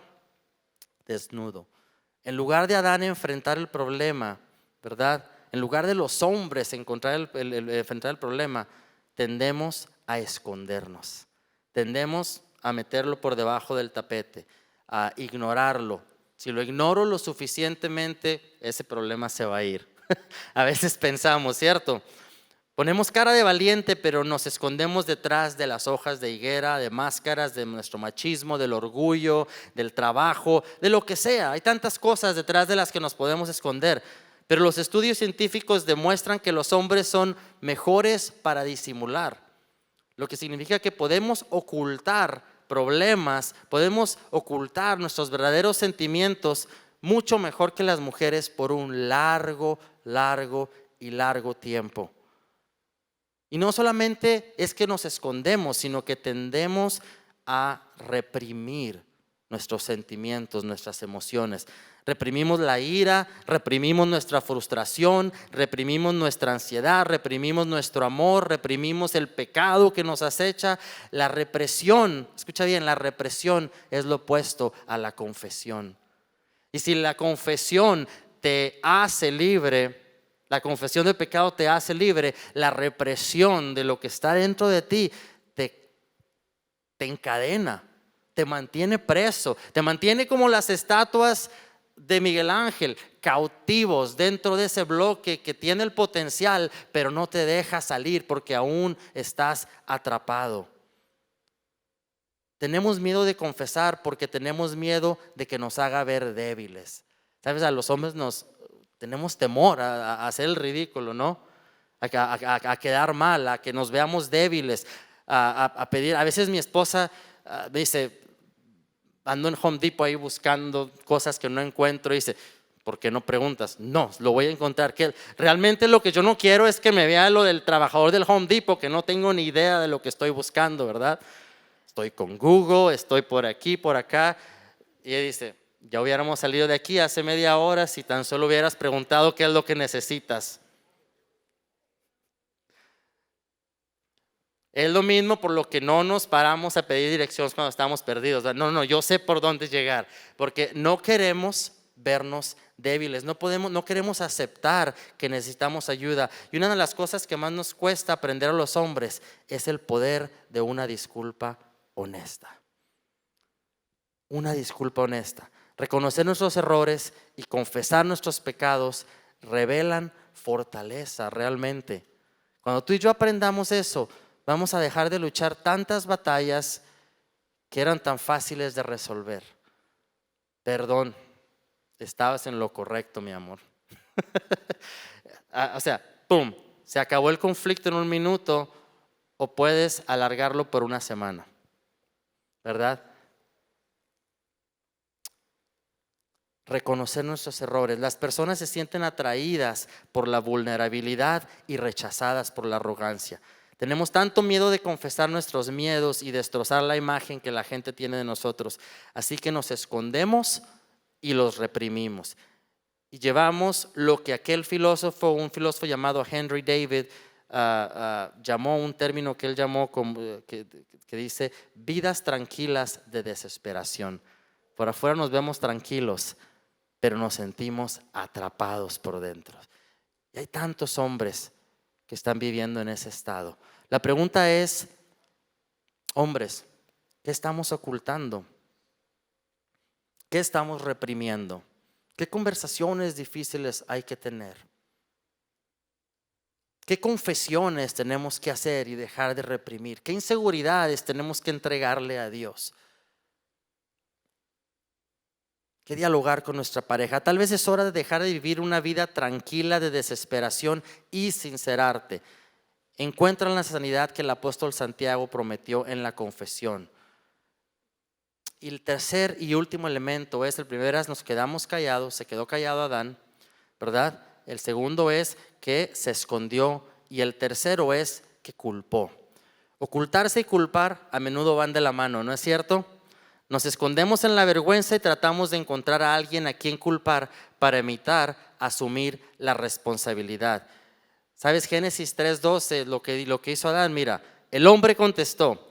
desnudo. En lugar de Adán enfrentar el problema, ¿verdad? En lugar de los hombres enfrentar el problema, tendemos a escondernos. Tendemos a meterlo por debajo del tapete, a ignorarlo. Si lo ignoro lo suficientemente, ese problema se va a ir. A veces pensamos, ¿cierto? Ponemos cara de valiente, pero nos escondemos detrás de las hojas de higuera, de máscaras, de nuestro machismo, del orgullo, del trabajo, de lo que sea. Hay tantas cosas detrás de las que nos podemos esconder. Pero los estudios científicos demuestran que los hombres son mejores para disimular. Lo que significa que podemos ocultar problemas, podemos ocultar nuestros verdaderos sentimientos mucho mejor que las mujeres por un largo tiempo. Y no solamente es que nos escondemos, sino que tendemos a reprimir nuestros sentimientos, nuestras emociones. Reprimimos la ira, reprimimos nuestra frustración, reprimimos nuestra ansiedad, reprimimos nuestro amor, reprimimos el pecado que nos acecha. La represión, escucha bien, la represión es lo opuesto a la confesión. Y si la confesión te hace libre, la confesión del pecado te hace libre, la represión de lo que está dentro de ti te encadena, te mantiene preso, te mantiene como las estatuas de Miguel Ángel, cautivos dentro de ese bloque que tiene el potencial, pero no te deja salir porque aún estás atrapado. Tenemos miedo de confesar porque tenemos miedo de que nos haga ver débiles. ¿Sabes? A los hombres tenemos temor a hacer el ridículo, ¿no? A quedar mal, a que nos veamos débiles, a pedir. A veces mi esposa me dice, ando en Home Depot ahí buscando cosas que no encuentro, y dice, ¿por qué no preguntas? No, lo voy a encontrar. Que realmente lo que yo no quiero es que me vea lo del trabajador del Home Depot, que no tengo ni idea de lo que estoy buscando, ¿verdad? Estoy con Google, estoy por aquí, por acá. Y ella dice, ya hubiéramos salido de aquí hace media hora si tan solo hubieras preguntado qué es lo que necesitas. Es lo mismo por lo que no nos paramos a pedir direcciones cuando estamos perdidos. No, yo sé por dónde llegar, porque no queremos vernos débiles, no queremos aceptar que necesitamos ayuda. Y una de las cosas que más nos cuesta aprender a los hombres es el poder de una disculpa honesta. Una disculpa honesta. Reconocer nuestros errores y confesar nuestros pecados revelan fortaleza realmente. Cuando tú y yo aprendamos eso, vamos a dejar de luchar tantas batallas que eran tan fáciles de resolver. Perdón, estabas en lo correcto, mi amor. O sea, pum, se acabó el conflicto en un minuto, o puedes alargarlo por una semana, ¿verdad? Reconocer nuestros errores. Las personas se sienten atraídas por la vulnerabilidad y rechazadas por la arrogancia. Tenemos tanto miedo de confesar nuestros miedos y destrozar la imagen que la gente tiene de nosotros. Así que nos escondemos y los reprimimos. Y llevamos lo que un filósofo llamado Henry David, llamó un término que él llamó que dice vidas tranquilas de desesperación. Por afuera nos vemos tranquilos, pero nos sentimos atrapados por dentro. Y hay tantos hombres que están viviendo en ese estado. La pregunta es, hombres, ¿qué estamos ocultando? ¿Qué estamos reprimiendo? ¿Qué conversaciones difíciles hay que tener? ¿Qué confesiones tenemos que hacer y dejar de reprimir? ¿Qué inseguridades tenemos que entregarle a Dios? ¿Qué dialogar con nuestra pareja? Tal vez es hora de dejar de vivir una vida tranquila de desesperación y sincerarte. Encuentran la sanidad que el apóstol Santiago prometió en la confesión. Y el tercer y último elemento es, el primero es nos quedamos callados, se quedó callado Adán, ¿verdad? El segundo es que se escondió y el tercero es que culpó. Ocultarse y culpar a menudo van de la mano, ¿no es cierto? Nos escondemos en la vergüenza y tratamos de encontrar a alguien a quien culpar para evitar asumir la responsabilidad. ¿Sabes? Génesis 3:12, lo que hizo Adán, mira, el hombre contestó,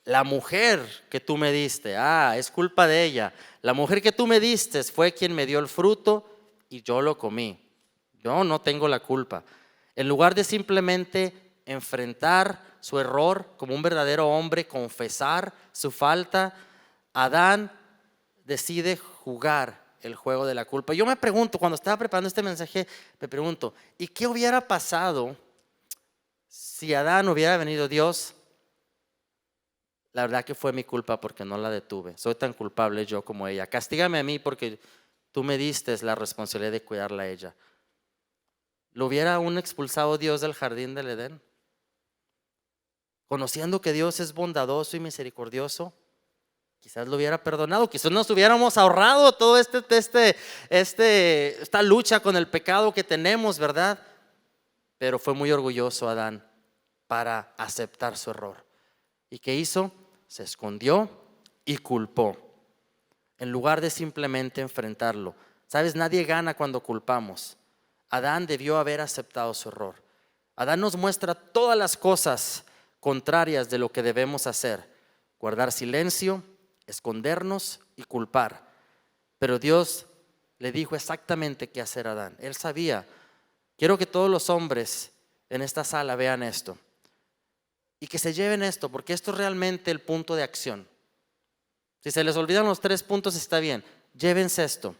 la mujer que tú me diste, es culpa de ella. La mujer que tú me diste fue quien me dio el fruto y yo lo comí. Yo no tengo la culpa. En lugar de simplemente enfrentar su error como un verdadero hombre, confesar su falta, Adán decide jugar el juego de la culpa. Yo me pregunto, cuando estaba preparando este mensaje, me pregunto, ¿y qué hubiera pasado si Adán hubiera venido Dios? La verdad que fue mi culpa porque no la detuve. Soy tan culpable yo como ella. Castígame a mí porque tú me diste la responsabilidad de cuidarla a ella. ¿Lo hubiera aún expulsado Dios del jardín del Edén? Conociendo que Dios es bondadoso y misericordioso, quizás lo hubiera perdonado, quizás nos hubiéramos ahorrado todo esta lucha con el pecado que tenemos, ¿verdad? Pero fue muy orgulloso Adán para aceptar su error. ¿Y qué hizo? Se escondió y culpó, en lugar de simplemente enfrentarlo. ¿Sabes? Nadie gana cuando culpamos. Adán debió haber aceptado su error. Adán nos muestra todas las cosas contrarias de lo que debemos hacer: guardar silencio, escondernos y culpar. Pero Dios le dijo exactamente qué hacer a Adán. Él sabía. Quiero que todos los hombres en esta sala vean esto y que se lleven esto, porque esto es realmente el punto de acción. Si se les olvidan los 3 puntos, está bien. Llévense esto.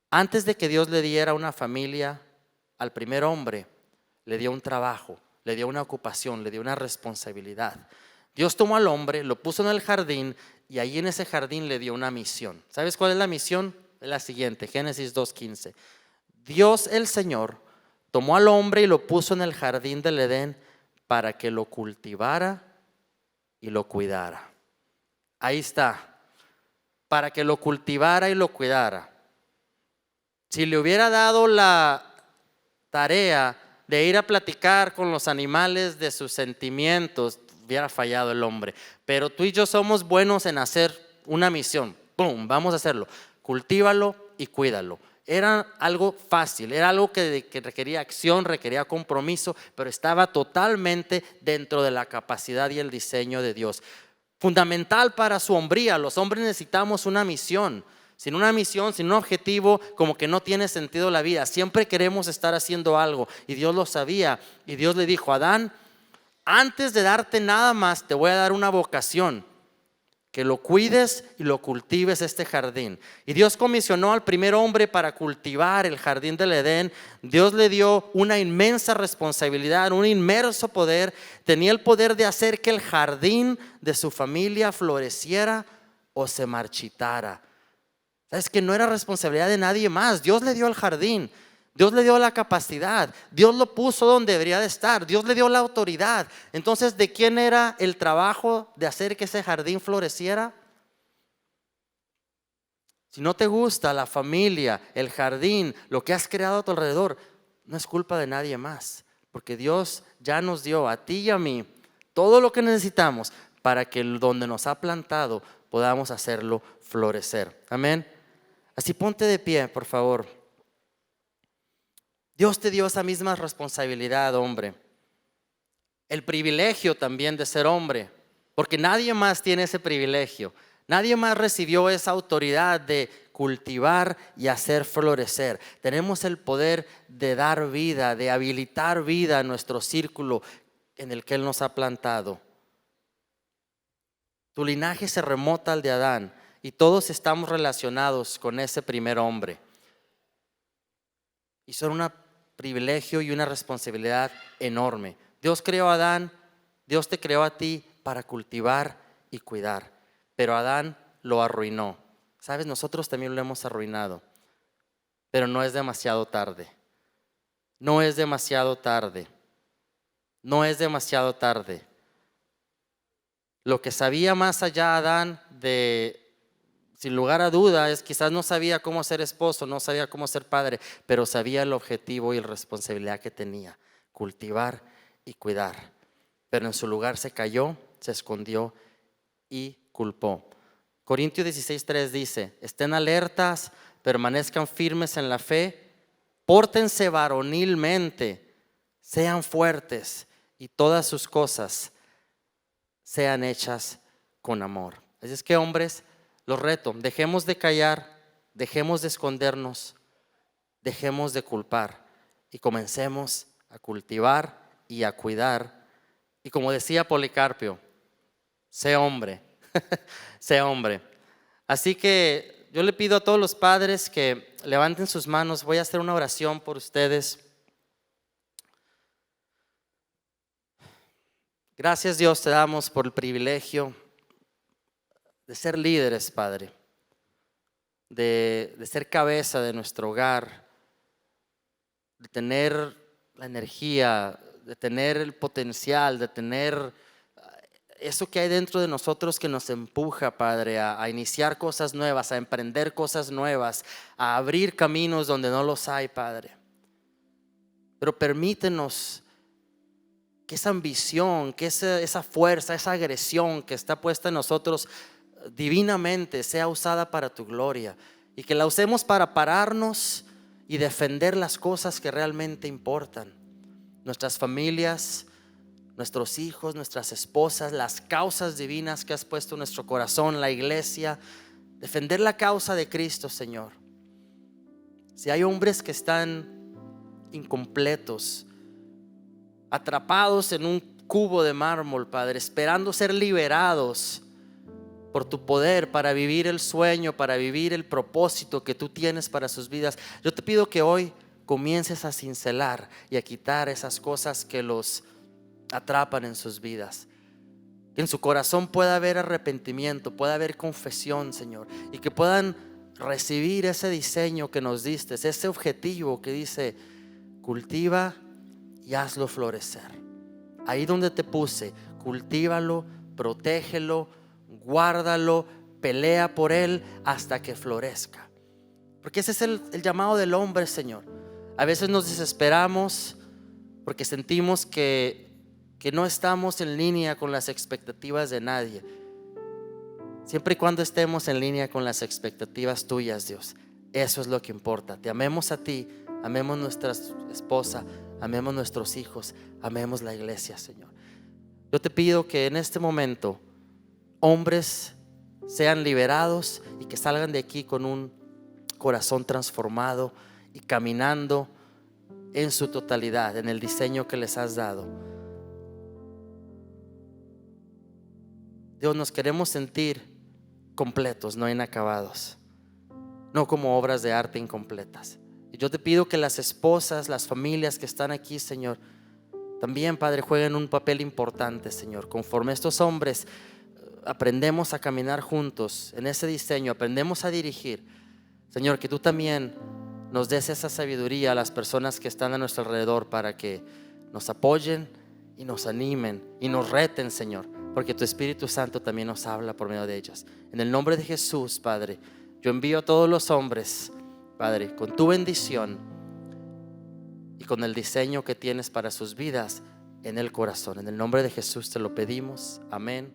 Antes de que Dios le diera una familia al primer hombre, le dio un trabajo, le dio una ocupación, le dio una responsabilidad. Dios tomó al hombre, lo puso en el jardín y ahí en ese jardín le dio una misión. ¿Sabes cuál es la misión? Es la siguiente, Génesis 2:15. Dios el Señor tomó al hombre y lo puso en el jardín del Edén para que lo cultivara y lo cuidara. Ahí está, para que lo cultivara y lo cuidara. Si le hubiera dado la tarea de ir a platicar con los animales de sus sentimientos, hubiera fallado el hombre. Pero tú y yo somos buenos en hacer una misión. ¡Pum! Vamos a hacerlo. Cultívalo y cuídalo. Era algo fácil, era algo que requería acción, requería compromiso, pero estaba totalmente dentro de la capacidad y el diseño de Dios. Fundamental para su hombría. Los hombres necesitamos una misión. Sin una misión, sin un objetivo, como que no tiene sentido la vida. Siempre queremos estar haciendo algo y Dios lo sabía. Y Dios le dijo: Adán, antes de darte nada más, te voy a dar una vocación, que lo cuides y lo cultives este jardín. Y Dios comisionó al primer hombre para cultivar el jardín del Edén. Dios le dio una inmensa responsabilidad, un inmenso poder. Tenía el poder de hacer que el jardín de su familia floreciera o se marchitara. Es que no era responsabilidad de nadie más. Dios le dio el jardín, Dios le dio la capacidad, Dios lo puso donde debería de estar, Dios le dio la autoridad. Entonces, ¿de quién era el trabajo de hacer que ese jardín floreciera? Si no te gusta la familia, el jardín, lo que has creado a tu alrededor, no es culpa de nadie más, porque Dios ya nos dio a ti y a mí todo lo que necesitamos para que donde nos ha plantado podamos hacerlo florecer. Amén. Así ponte de pie, por favor. Dios te dio esa misma responsabilidad, hombre. El privilegio también de ser hombre, porque nadie más tiene ese privilegio. Nadie más recibió esa autoridad de cultivar y hacer florecer. Tenemos el poder de dar vida, de habilitar vida a nuestro círculo en el que Él nos ha plantado. Tu linaje se remota al de Adán. Y todos estamos relacionados con ese primer hombre. Y son un privilegio y una responsabilidad enorme. Dios creó a Adán, Dios te creó a ti para cultivar y cuidar. Pero Adán lo arruinó. Sabes, nosotros también lo hemos arruinado. Pero no es demasiado tarde. No es demasiado tarde. No es demasiado tarde. Lo que sabía más allá Adán sin lugar a duda, quizás no sabía cómo ser esposo, no sabía cómo ser padre, pero sabía el objetivo y la responsabilidad que tenía: cultivar y cuidar. Pero en su lugar se cayó, se escondió y culpó. Corintios 16:3 dice: estén alertas, permanezcan firmes en la fe, pórtense varonilmente, sean fuertes y todas sus cosas sean hechas con amor. Así es que, hombres, los reto, dejemos de callar, dejemos de escondernos, dejemos de culpar y comencemos a cultivar y a cuidar. Y como decía Policarpio, sé hombre, sé hombre. Así que yo le pido a todos los padres que levanten sus manos. Voy a hacer una oración por ustedes. Gracias, Dios, te damos por el privilegio de ser líderes, Padre, de ser cabeza de nuestro hogar, de tener la energía, de tener el potencial, de tener eso que hay dentro de nosotros que nos empuja, Padre, a iniciar cosas nuevas, a emprender cosas nuevas, a abrir caminos donde no los hay, Padre. Pero permítenos que esa ambición, que esa fuerza, esa agresión que está puesta en nosotros divinamente sea usada para tu gloria, y que la usemos para pararnos y defender las cosas que realmente importan: nuestras familias, nuestros hijos, nuestras esposas, las causas divinas que has puesto en nuestro corazón, la iglesia. Defender la causa de Cristo, Señor. Si hay hombres que están incompletos, atrapados en un cubo de mármol, Padre, esperando ser liberados por tu poder para vivir el sueño, para vivir el propósito que tú tienes para sus vidas, yo te pido que hoy comiences a cincelar y a quitar esas cosas que los atrapan en sus vidas. Que en su corazón pueda haber arrepentimiento, pueda haber confesión, Señor, y que puedan recibir ese diseño que nos diste, ese objetivo que dice: cultiva y hazlo florecer. Ahí donde te puse, cultívalo, protégelo, guárdalo, pelea por él hasta que florezca. Porque ese es el llamado del hombre, Señor. A veces nos desesperamos porque sentimos que no estamos en línea con las expectativas de nadie. Siempre y cuando estemos en línea con las expectativas tuyas, Dios, eso es lo que importa. Te amemos a ti, amemos nuestra esposa, amemos nuestros hijos, amemos la iglesia, Señor. Yo te pido que en este momento hombres sean liberados y que salgan de aquí con un corazón transformado y caminando en su totalidad, en el diseño que les has dado. Dios, nos queremos sentir completos, no inacabados, no como obras de arte incompletas. Y yo te pido que las esposas, las familias que están aquí, Señor, también, Padre, jueguen un papel importante, Señor. Conforme estos hombres aprendemos a caminar juntos en ese diseño, aprendemos a dirigir, Señor, que tú también nos des esa sabiduría a las personas que están a nuestro alrededor, para que nos apoyen y nos animen y nos reten, Señor, porque tu Espíritu Santo también nos habla por medio de ellas. En el nombre de Jesús, Padre, yo envío a todos los hombres, Padre, con tu bendición y con el diseño que tienes para sus vidas en el corazón. En el nombre de Jesús te lo pedimos. Amén.